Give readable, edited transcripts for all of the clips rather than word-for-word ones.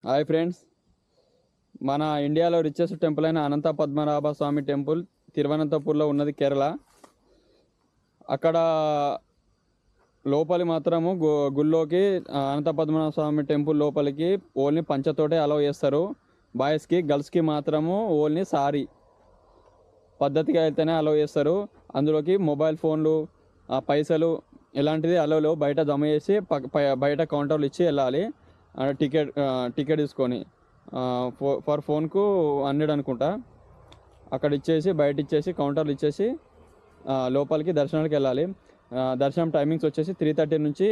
Hi friends, మన ఇండియాలో richest temple అయిన అనంత పద్మనాభ స్వామి టెంపుల్ తిరువనంతపూర్లో ఉన్నది, కేరళ. అక్కడ లోపలి మాత్రము గుళ్ళోకి అనంత పద్మనాభ స్వామి టెంపుల్ లోపలికి ఓన్లీ పంచతోటే అలౌ చేస్తారు. బాయ్స్కి, గర్ల్స్కి మాత్రము ఓన్లీ సారీ పద్ధతిగా అయితేనే అలౌ చేస్తారు. అందులోకి మొబైల్ ఫోన్లు, పైసలు ఇలాంటిది అలౌలో బయట జమ చేసి బయట కౌంటర్లు ఇచ్చి వెళ్ళాలి. టికెట్ టికెట్ తీసుకొని ఫర్ ఫోన్కు 100 అనుకుంటా. అక్కడ ఇచ్చేసి బయట ఇచ్చేసి కౌంటర్లు ఇచ్చేసి లోపలికి దర్శనానికి వెళ్ళాలి. దర్శనం టైమింగ్స్ వచ్చేసి 3:30 నుంచి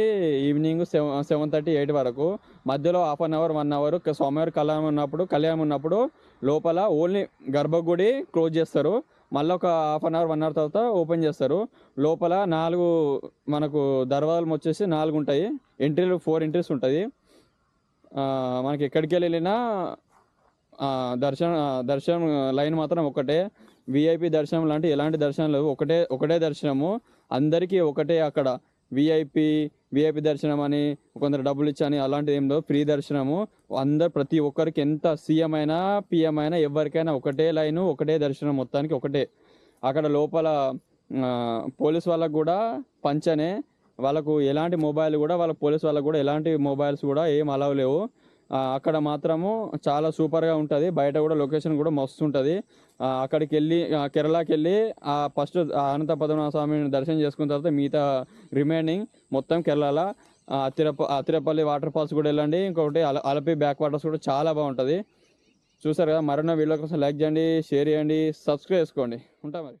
ఈవినింగ్ 7:30, 8 వరకు. మధ్యలో 1/2 అవర్ 1 అవర్ స్వామివారి కళ్యాణం ఉన్నప్పుడు లోపల ఓన్లీ గర్భగుడి క్లోజ్ చేస్తారు. మళ్ళీ ఒక 1/2 అవర్ 1 అవర్ తర్వాత ఓపెన్ చేస్తారు. లోపల 4 మనకు దర్వాజాలు వచ్చేసి 4 ఉంటాయి. ఎంట్రీలు 4 ఎంట్రీస్ ఉంటుంది. మనకి ఎక్కడికి వెళ్ళినా దర్శనం లైన్ మాత్రం ఒకటే. విఐపి దర్శనం లాంటి ఎలాంటి దర్శనం లేవు. ఒకటే దర్శనము అందరికీ ఒకటే. అక్కడ విఐపి దర్శనం అని కొందరు డబ్బులు ఇచ్చని అలాంటిది ఏం లేవు. ఫ్రీ దర్శనము. ప్రతి ఒక్కరికి, ఎంత సీఎం అయినా పిఎం అయినా ఎవరికైనా ఒకటే లైను, ఒకటే దర్శనం, మొత్తానికి ఒకటే. అక్కడ లోపల పోలీస్ వాళ్ళకు కూడా పంచనే. వాళ్ళకు ఎలాంటి మొబైల్ కూడా, పోలీస్ వాళ్ళకు కూడా ఎలాంటి మొబైల్స్ కూడా ఏం అలవ్ లేవు. అక్కడ మాత్రము చాలా సూపర్గా ఉంటుంది. బయట కూడా లొకేషన్ కూడా మస్తు ఉంటుంది. అక్కడికి వెళ్ళి కేరళకి వెళ్ళి ఫస్ట్ అనంత పద్మనాభ స్వామిని దర్శనం చేసుకున్న తర్వాత మిగతా రిమైనింగ్ మొత్తం కేరళ అతిరపల్లి వాటర్ ఫాల్స్ కూడా వెళ్ళండి. ఇంకొకటి అలపి బ్యాక్ వాటర్స్ కూడా చాలా బాగుంటుంది. చూసారు కదా. మరొన్న వీడియో కోసం లైక్ చేయండి, షేర్ చేయండి, సబ్స్క్రైబ్ చేసుకోండి. ఉంటా మరి.